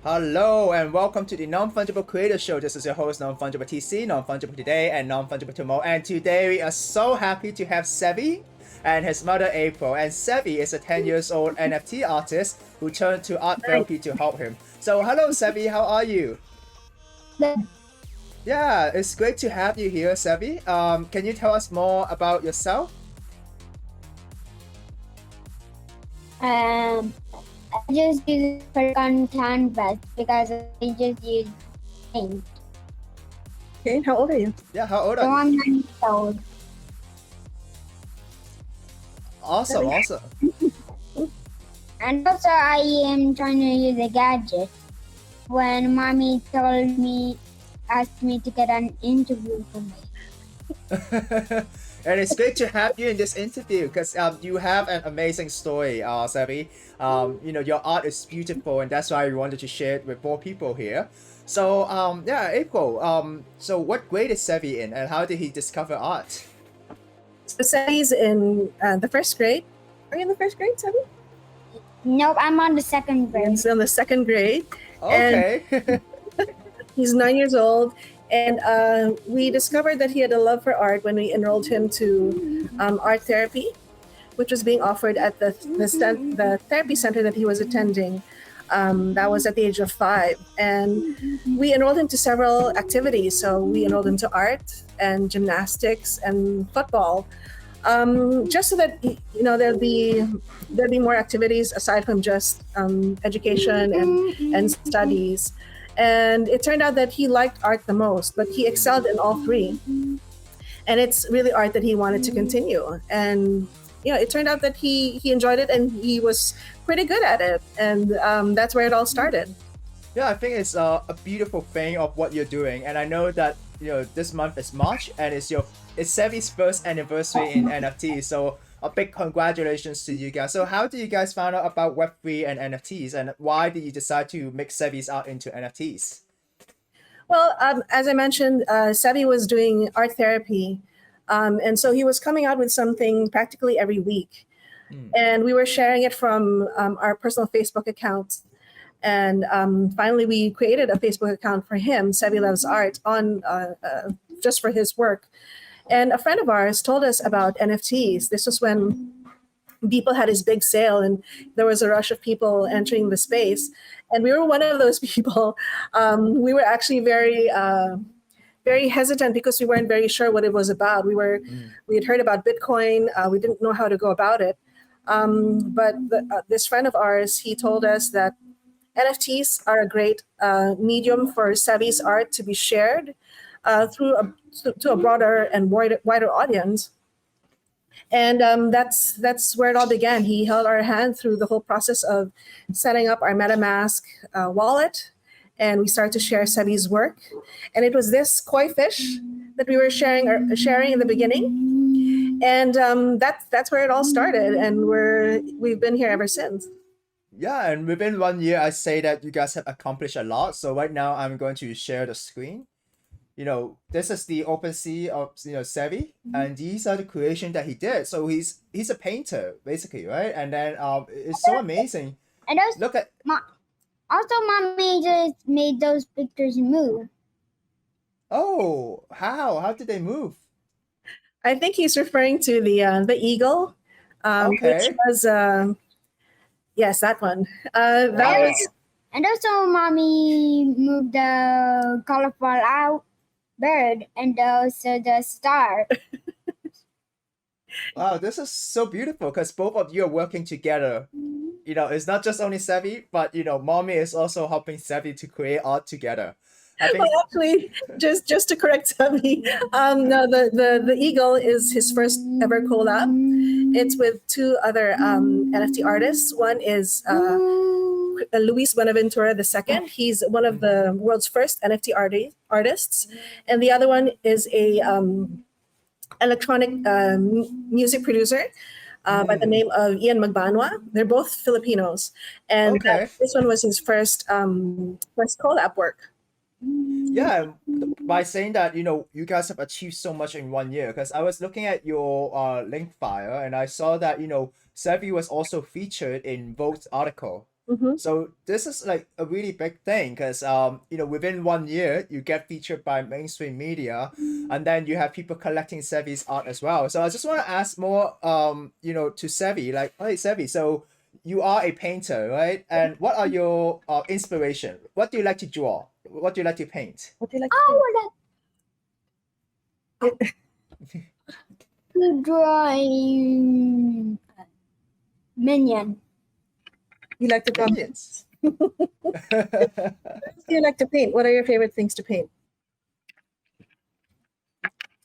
Hello and welcome to the Non-Fungible Creator Show. This is your host, Non-Fungible TC, Non-Fungible Today, and Non-Fungible Tomorrow. And today we are so happy to have Sevi and his mother April. And Sevi is a 10 years old NFT artist who turned to art Right. therapy to help him. So hello Sevi, how are you? Then, Yeah, it's great to have you here, Sevi. Can you tell us more about yourself? um, I just use it for canvas because I just use paint. Okay, how old are you? Yeah, how old So are you? I'm 9 years old. Awesome, Sevi. awesome. And also I am trying to use a gadget when mommy asked me to get an interview for me. And it's great to have you in this interview because you have an amazing story, Sevi. Your art is beautiful, and that's why we wanted to share it with more people here. So, yeah, April. So what grade is Sevi in, and how did he discover art? So Sevi's in the first grade. Are you in the first grade, Sevi? Nope, I'm on the second grade. He's in the second grade. Okay. He's 9 years old. And we discovered that he had a love for art when we enrolled him to art therapy, which was being offered at the therapy center that he was attending. That was at the age of 5. And we enrolled him to several activities. So we enrolled him to art and gymnastics and football. Just so that there'll be more activities aside from just education and studies. And it turned out that he liked art the most, but he excelled in all three. And it's really art that he wanted to continue. And it turned out that he enjoyed it and he was pretty good at it. And that's where it all started. Yeah, I think it's a beautiful thing of what you're doing, and I know that this month is March, and it's Sevi's first anniversary in NFT. So a big congratulations to you guys. So how did you guys find out about Web3 and NFTs, and why did you decide to make Sevi's art into NFTs? Well, as I mentioned, Sevi was doing art therapy. And so he was coming out with something practically every week. And we were sharing it from our personal Facebook accounts. And finally, we created a Facebook account for him, Sevi Loves Art, on just for his work. And a friend of ours told us about NFTs. This was when people had his big sale and there was a rush of people entering the space. And we were one of those people. We were actually very hesitant because we weren't very sure what it was about. We had heard about Bitcoin. We didn't know how to go about it. But this friend of ours, he told us that NFTs are a great medium for Sevi's art to be shared to a broader and wider audience. And that's where it all began. He held our hand through the whole process of setting up our MetaMask wallet, and we started to share Sevi's work. And it was this koi fish that we were sharing in the beginning, and that's where it all started. And we've been here ever since. Yeah, and within 1 year, I say that you guys have accomplished a lot. So right now, I'm going to share the screen. This is the OpenSea of Sevi, and these are the creation that he did. So he's a painter basically, right? And then it's so amazing. And Look at also mommy just made those pictures move. how did they move? I think he's referring to the eagle, Okay. which was yes, that one. That Wow. was And also mommy moved the colorful bird and also the star. Wow, this is so beautiful because both of you are working together. It's not just only Sevi, but mommy is also helping Sevi to create art together. I think well, actually, just to correct Sammy, no, the eagle is his first ever collab. It's with two other NFT artists. One is Luis Buenaventura II. He's one of the world's first NFT artists, and the other one is a electronic music producer by the name of Ian Magbanwa. They're both Filipinos, and Okay. this one was his first collab work. Yeah, by saying that, you guys have achieved so much in 1 year, because I was looking at your link file and I saw that, Sevi was also featured in Vogue's article. So this is like a really big thing because within 1 year you get featured by mainstream media, and then you have people collecting Sevi's art as well. So I just want to ask more to Sevi, like, hey Sevi, so you are a painter, right? And what are your inspiration? What do you like to draw? What do you like to paint? What do you like I to would like to draw a minion. You like to draw? Minions. What do you like to paint? What are your favorite things to paint?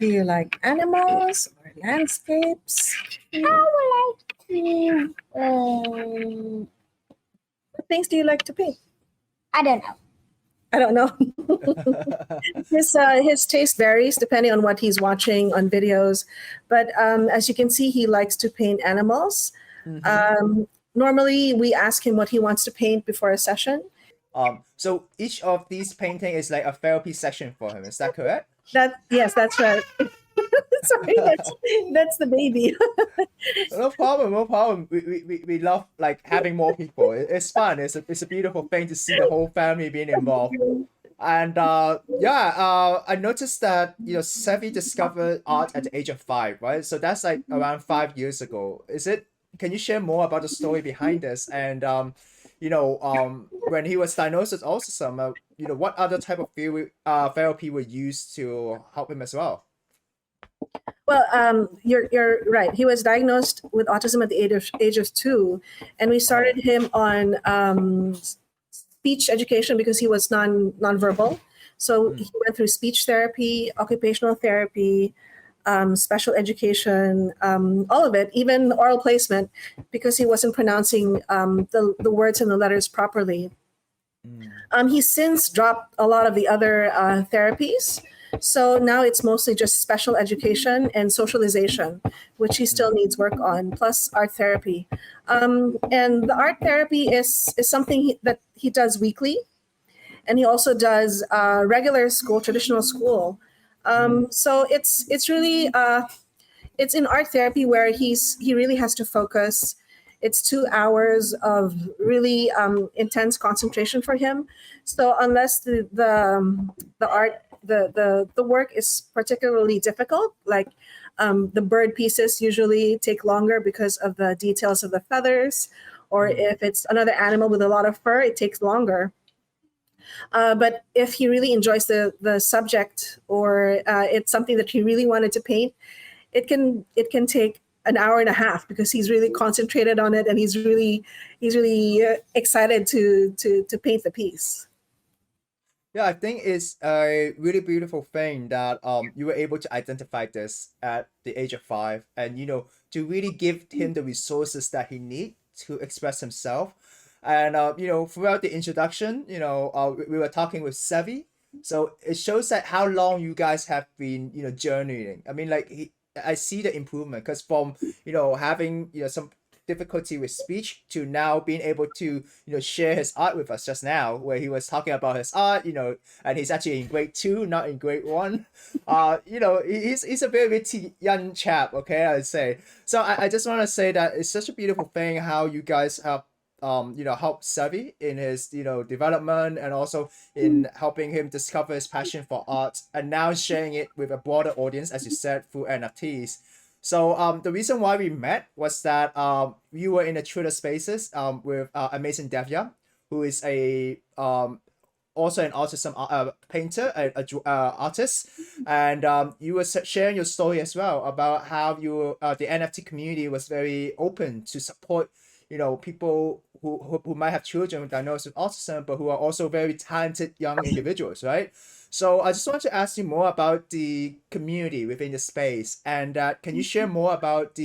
Do you like animals or landscapes? I would like to. What things do you like to paint? I don't know. I don't know. His taste varies depending on what he's watching on videos, but as you can see, he likes to paint animals. Normally, we ask him what he wants to paint before a session. So each of these painting is like a therapy session for him. Is that correct? Yes, that's right. Sorry, that's the baby. No problem, no problem. We love like having more people. It's fun. It's a beautiful thing to see the whole family being involved. And I noticed that Sevi discovered art at the age of 5, right? So that's like around 5 years ago. Can you share more about the story behind this? And when he was diagnosed with autism, what other type of therapy were used to help him as well? Well, you're right. He was diagnosed with autism at the age of 2, and we started him on speech education because he was nonverbal. So he went through speech therapy, occupational therapy, special education, all of it, even oral placement, because he wasn't pronouncing the words and the letters properly. He's since dropped a lot of the other therapies. So now it's mostly just special education and socialization, which he still needs work on, plus art therapy. And the art therapy is something that he does weekly. And he also does regular school, traditional school. So it's really, it's in art therapy where he really has to focus. It's 2 hours of really intense concentration for him. So unless the art, the work is particularly difficult, like the bird pieces usually take longer because of the details of the feathers, or if it's another animal with a lot of fur, it takes longer. But if he really enjoys the subject, or it's something that he really wanted to paint, it can take an hour and a half because he's really concentrated on it and he's really excited to paint the piece. Yeah, I think it's a really beautiful thing that you were able to identify this at the age of 5, and to really give him the resources that he needs to express himself. And throughout the introduction, we were talking with Sevi, so it shows that how long you guys have been journeying. I mean, like I see the improvement because from having some difficulty with speech to now being able to share his art with us just now, where he was talking about his art, and he's actually in grade 2, not in grade 1. He's a very witty young chap, okay, I'd say. So I just want to say that it's such a beautiful thing how you guys have help Sevi in his development, and also in helping him discover his passion for art, and now sharing it with a broader audience, as you said, through NFTs. So the reason why we met was that we were in the Twitter Spaces with amazing Devya, who is a also an autism painter, artist, and you were sharing your story as well about how the NFT community was very open to support people who might have children diagnosed with autism, but who are also very talented young individuals, right? So I just want to ask you more about the community within the space, and can you share more about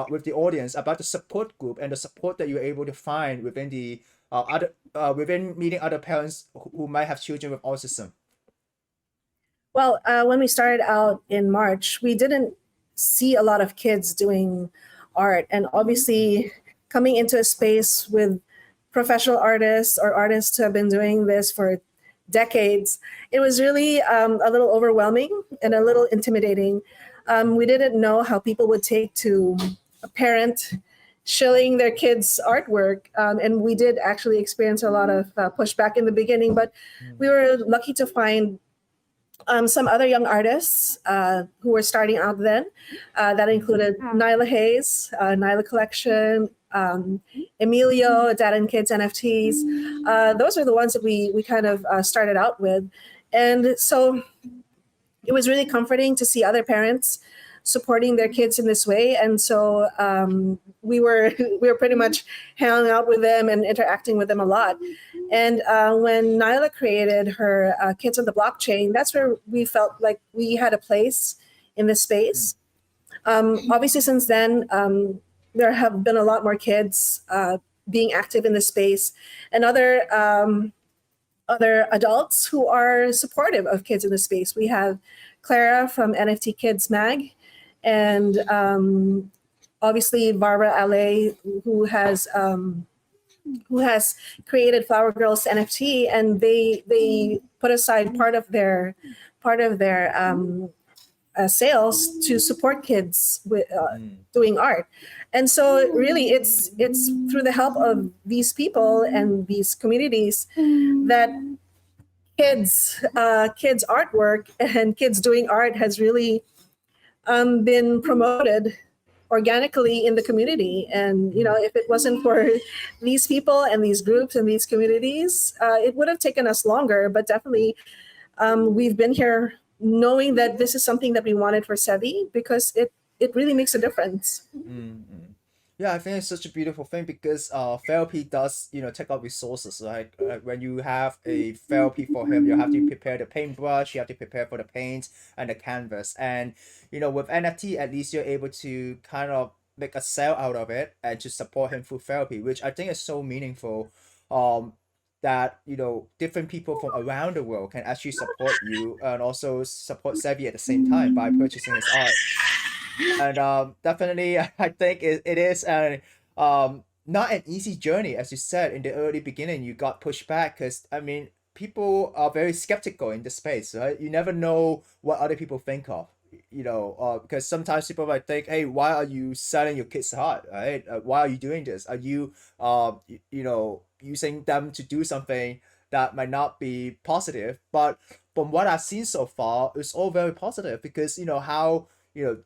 with the audience about the support group and the support that you're able to find within the within meeting other parents who might have children with autism? Well, when we started out in March, we didn't see a lot of kids doing art, and obviously coming into a space with professional artists or artists who have been doing this for decades, it was really a little overwhelming and a little intimidating. We didn't know how people would take to a parent shilling their kids' artwork. And we did actually experience a lot of pushback in the beginning, but we were lucky to find some other young artists who were starting out then. That included Nyla Hayes, Nyla Collection, Emilio, Dad and Kids NFTs. Those are the ones that we kind of started out with. And so it was really comforting to see other parents supporting their kids in this way. And so we were pretty much hanging out with them and interacting with them a lot. And when Nyla created her Kids on the Blockchain, that's where we felt like we had a place in this space. Obviously, since then, there have been a lot more kids being active in this space, and other adults who are supportive of kids in the space. We have Clara from NFT Kids Mag, and obviously Barbara Ale, who has created Flower Girls NFT, and they put aside part of their sales to support kids with doing art. And so really it's through the help of these people and these communities that kids artwork and kids doing art has really been promoted organically in the community. And if it wasn't for these people and these groups and these communities, it would have taken us longer. But definitely we've been here knowing that this is something that we wanted for Sevi, because it really makes a difference. Yeah, I think it's such a beautiful thing because therapy does take up resources. Like when you have a therapy for him, you have to prepare the paintbrush, you have to prepare for the paint and the canvas. And with NFT, at least you're able to kind of make a sale out of it and to support him through therapy, which I think is so meaningful. That different people from around the world can actually support you and also support Sevi at the same time by purchasing his art. And definitely, I think it is not an easy journey. As you said in the early beginning, you got pushed back because people are very skeptical in this space, right? You never know what other people think of, because sometimes people might think, hey, why are you selling your kids' art, right? Why are you doing this? Are you using them to do something that might not be positive? But from what I've seen so far, it's all very positive because how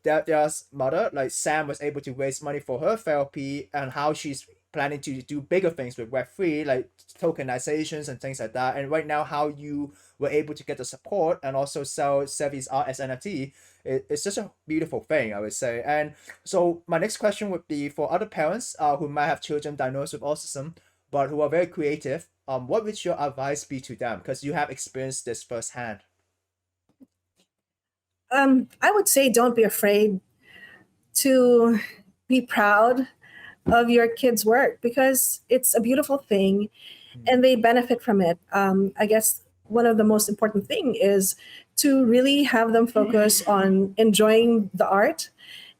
there's mother, like Sam, was able to raise money for her therapy, and how she's planning to do bigger things with Web3, like tokenizations and things like that. And right now, how you were able to get the support and also sell Sevi's art as NFT, it's just a beautiful thing, I would say. And so my next question would be for other parents who might have children diagnosed with autism, but who are very creative. What would your advice be to them? Because you have experienced this firsthand. I would say don't be afraid to be proud of your kids' work, because it's a beautiful thing and they benefit from it. I guess one of the most important thing is to really have them focus on enjoying the art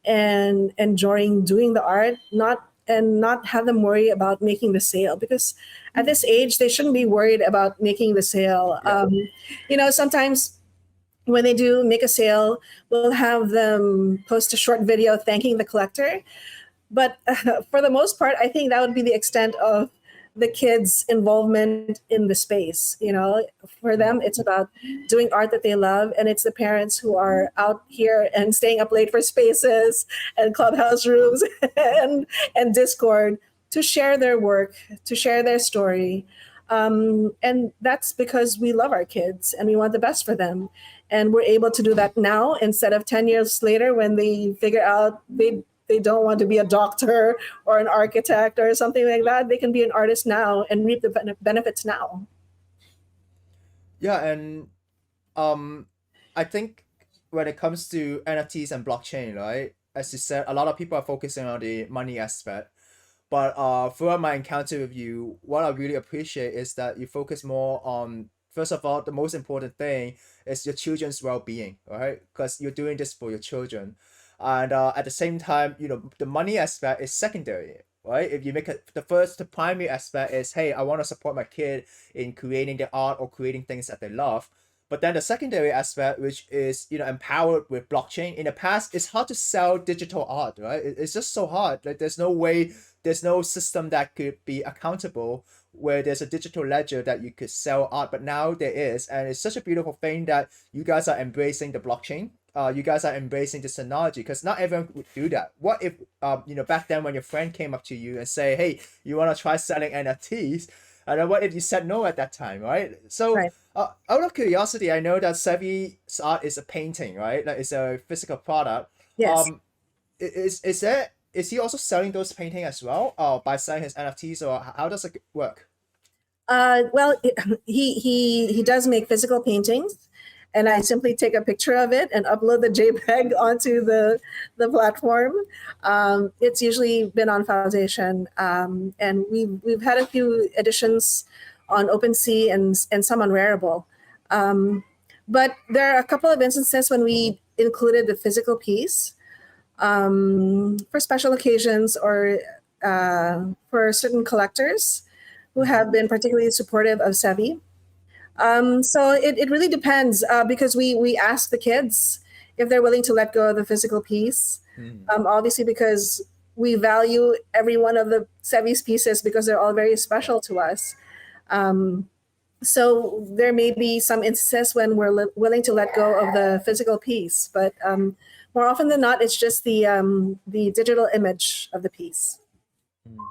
and enjoying doing the art, not have them worry about making the sale, because at this age they shouldn't be worried about making the sale. Sometimes when they do make a sale, we'll have them post a short video thanking the collector. But for the most part, I think that would be the extent of the kids' involvement in the space. For them, it's about doing art that they love. And it's the parents who are out here and staying up late for spaces and clubhouse rooms and Discord to share their work, to share their story. And that's because we love our kids and we want the best for them. And we're able to do that now instead of 10 years later when they figure out they don't want to be a doctor or an architect or something like that. They can be an artist now and reap the benefits now. Yeah, and I think when it comes to NFTs and blockchain, right, as you said, a lot of people are focusing on the money aspect. But throughout my encounter with you, what I really appreciate is that you focus more on, first of all, the most important thing is your children's well-being, right? Because you're doing this for your children. And at the same time, the money aspect is secondary, right? If you make it, the primary aspect is, hey, I want to support my kid in creating the art or creating things that they love. But then the secondary aspect, which is empowered with blockchain. In the past, it's hard to sell digital art, right? It's just so hard. Like there's no way, there's no system that could be accountable where there's a digital ledger that you could sell art. But now there is, and it's such a beautiful thing that you guys are embracing the blockchain. You guys are embracing this technology because not everyone would do that. What if back then when your friend came up to you and say, hey, you want to try selling NFTs? And then what if you said no at that time, right? So Right. out of curiosity, I know that Sevi's art is a painting, right? Like it's a physical product. Yes. Is he also selling those paintings as well, by selling his NFTs, or how does it work? Well, he does make physical paintings, and I simply take a picture of it and upload the JPEG onto the platform. It's usually been on Foundation, and we've had a few editions on OpenSea and some on Rarible. But there are a couple of instances when we included the physical piece for special occasions or for certain collectors who have been particularly supportive of Sevi. So it really depends because we ask the kids if they're willing to let go of the physical piece. Obviously, because we value every one of the Sevi's pieces because they're all very special to us. So there may be some instances when we're willing to let go of the physical piece, but more often than not, it's just the digital image of the piece.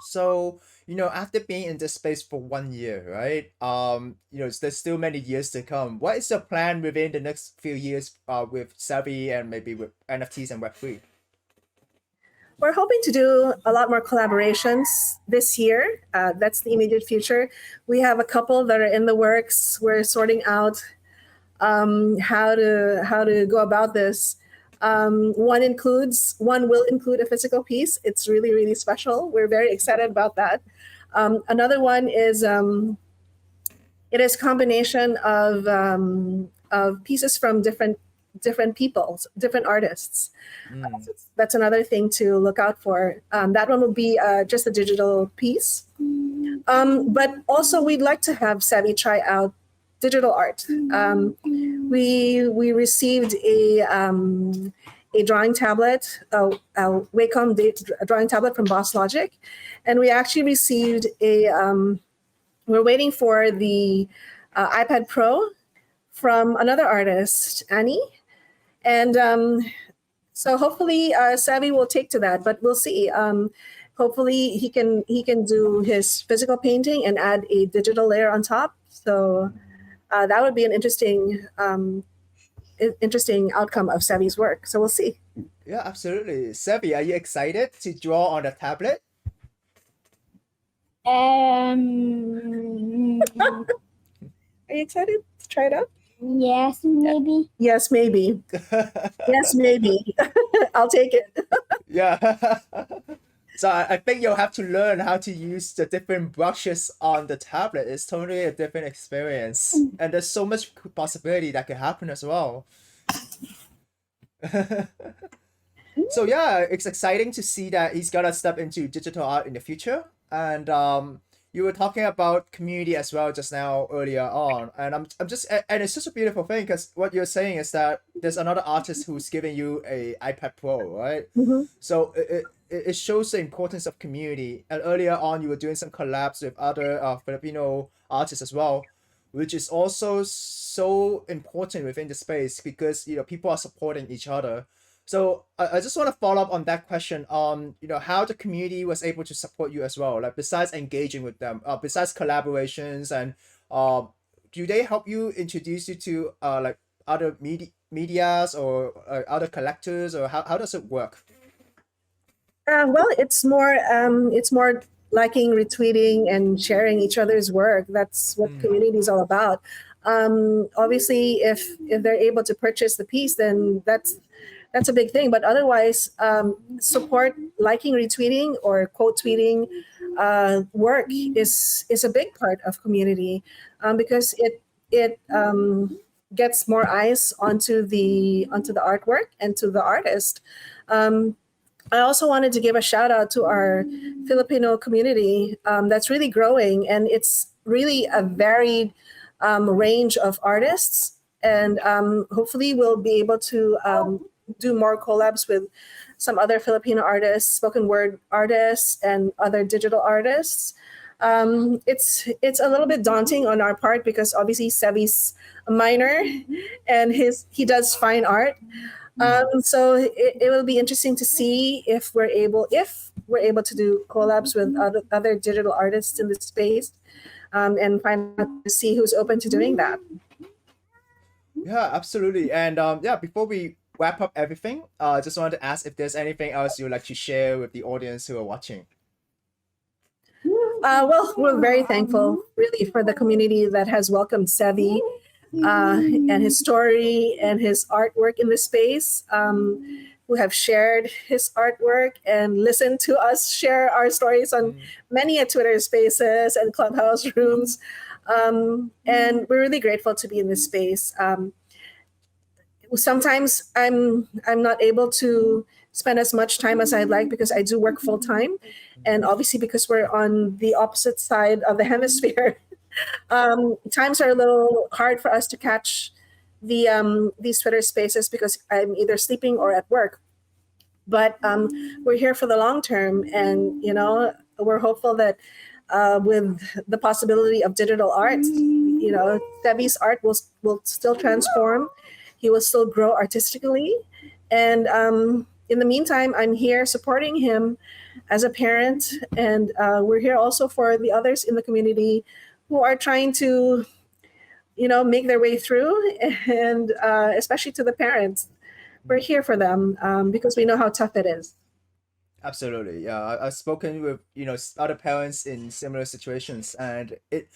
So, after being in this space for 1 year, right? There's still many years to come. What is your plan within the next few years with Sevi and maybe with NFTs and Web3? We're hoping to do a lot more collaborations this year. That's the immediate future. We have a couple that are in the works. We're sorting out how to go about this. One will include a physical piece. It's really, really special. We're very excited about that. Another one is it is combination of pieces from different people, different artists. That's another thing to look out for. That one will be just a digital piece. But also we'd like to have Sevi try out digital art. We received a drawing tablet, a Wacom drawing tablet from Boss Logic, and we actually received we're waiting for the iPad Pro from another artist, Annie, and so hopefully Sevi will take to that, but we'll see. Hopefully he can do his physical painting and add a digital layer on top. So that would be an interesting outcome of Sevi's work. So we'll see. Yeah, absolutely. Sevi, are you excited to draw on a tablet? Are you excited to try it out? Yes, maybe. Yes, maybe. Yes, maybe. I'll take it. Yeah. So I think you'll have to learn how to use the different brushes on the tablet. It's totally a different experience. And there's so much possibility that could happen as well. So yeah, it's exciting to see that he's gonna step into digital art in the future. And you were talking about community as well just now earlier on, and I'm just and it's such a beautiful thing because what you're saying is that there's another artist who's giving you a iPad Pro, right? So it shows the importance of community. And earlier on, you were doing some collabs with other Filipino artists as well, which is also so important within the space because people are supporting each other. So I just want to follow up on that question on how the community was able to support you as well, like besides engaging with them, besides collaborations, and do they help you introduce you to like other medias or other collectors, or how does it work? Well, it's more liking, retweeting, and sharing each other's work. That's what community is all about. Obviously, if they're able to purchase the piece, then that's a big thing. But otherwise, support, liking, retweeting, or quote tweeting work is a big part of community because it gets more eyes onto the artwork and to the artist. I also wanted to give a shout out to our Filipino community that's really growing, and it's really a varied range of artists and hopefully we'll be able to do more collabs with some other Filipino artists, spoken word artists, and other digital artists. It's a little bit daunting on our part because obviously Sevi's a minor, and he does fine art. So it will be interesting to see if we're able to do collabs with other digital artists in the space, and find out to see who's open to doing that. Yeah, absolutely. And yeah, before we wrap up everything, just wanted to ask if there's anything else you'd like to share with the audience who are watching. Well, we're very thankful, really, for the community that has welcomed Sevi and his story and his artwork in this space, who have shared his artwork and listened to us share our stories on many a Twitter spaces and clubhouse rooms. And we're really grateful to be in this space. Sometimes I'm not able to spend as much time as I'd like because I do work full time, and obviously because we're on the opposite side of the hemisphere, times are a little hard for us to catch these Twitter spaces because I'm either sleeping or at work. But we're here for the long term, and we're hopeful that with the possibility of digital art, Sevi's art will still transform. He will still grow artistically, and in the meantime, I'm here supporting him as a parent, and we're here also for the others in the community who are trying to, make their way through, and especially to the parents. We're here for them because we know how tough it is. Absolutely. Yeah, I've spoken with other parents in similar situations, and it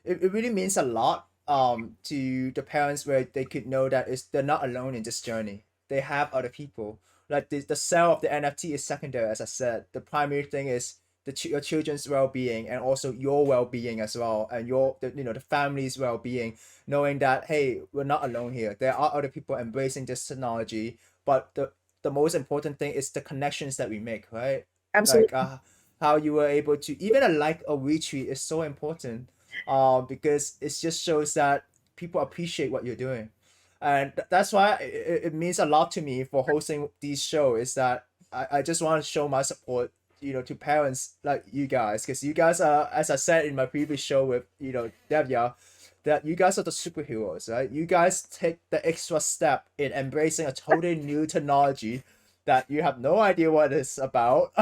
really means a lot to the parents where they could know that they're not alone in this journey. They have other people. Like the sale of the NFT is secondary, as I said. The primary thing is your children's well-being, and also your well-being as well, and the family's well-being, knowing that, hey, we're not alone here. There are other people embracing this technology, but the most important thing is the connections that we make, right? Absolutely. Like how you were able to, even a like or retweet is so important, because it just shows that people appreciate what you're doing. And that's why it means a lot to me for hosting these shows, is that I just want to show my support, to parents like you guys, because you guys are, as I said in my previous show with Devya, that you guys are the superheroes, right? You guys take the extra step in embracing a totally new technology that you have no idea what it's about,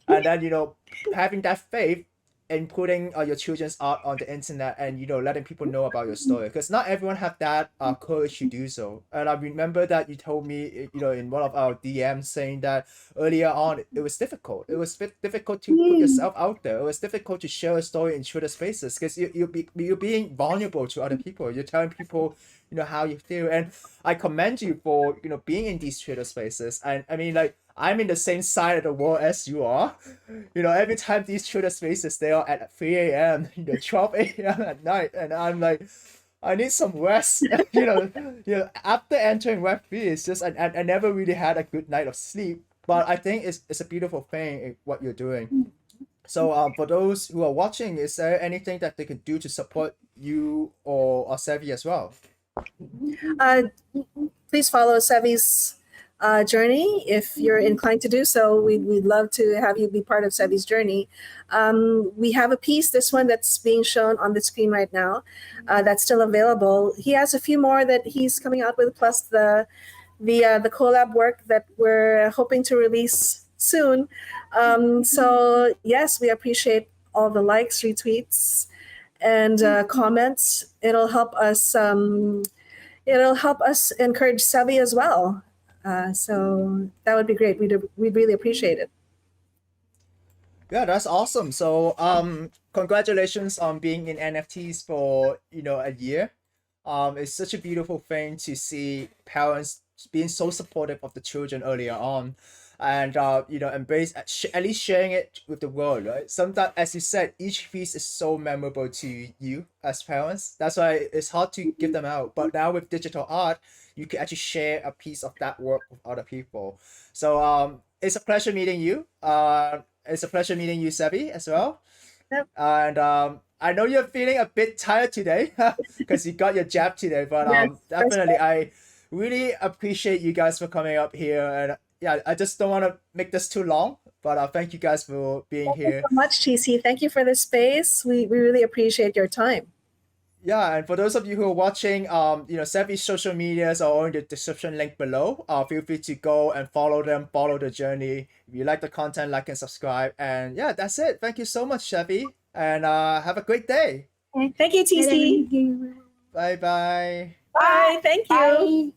and then having that faith in putting your children's art on the internet, and letting people know about your story, because not everyone have that courage to do so. And I remember that you told me in one of our DMs, saying that earlier on it was difficult. It was difficult to put yourself out there. It was difficult to share a story in Twitter spaces, because you're being vulnerable to other people. You're telling people how you feel, and I commend you for being in these Twitter spaces. And I mean, like, I'm in the same side of the world as you are. Every time these Twitter spaces, they are at 3 a.m., 12 a.m. at night, and I'm like, I need some rest. After entering Web3, it's just I never really had a good night of sleep. But I think it's a beautiful thing what you're doing. So for those who are watching, is there anything that they could do to support you or Sevi as well? Please follow Sevi's journey if you're inclined to do so. We'd love to have you be part of Sevi's journey. We have a piece, this one that's being shown on the screen right now, that's still available. He has a few more that he's coming out with, plus the collab work that we're hoping to release soon. So yes, we appreciate all the likes, retweets, and comments. It'll help us. It'll help us encourage Sevi as well. So that would be great. We'd really appreciate it. Yeah, that's awesome. So congratulations on being in NFTs for a year. It's such a beautiful thing to see parents being so supportive of the children earlier on, and embrace at least sharing it with the world, right? Sometimes, as you said, each piece is so memorable to you as parents. That's why it's hard to give them out. But now with digital art, you can actually share a piece of that work with other people. So it's a pleasure meeting you. It's a pleasure meeting you, Sevi, as well. Yep. And I know you're feeling a bit tired today because you got your jab today, but Yes, definitely I really appreciate you guys for coming up here, and yeah, I just don't want to make this too long, but thank you guys for being Thank you here. so much, TC. Thank you for the space. We really appreciate your time. Yeah, and for those of you who are watching, Sevi's social medias are all in the description link below. Feel free to go and follow them, follow the journey. If you like the content, like and subscribe. And yeah, that's it. Thank you so much, Sevi, and have a great day. Thank you, TC. Bye bye. Bye. Thank you. Bye.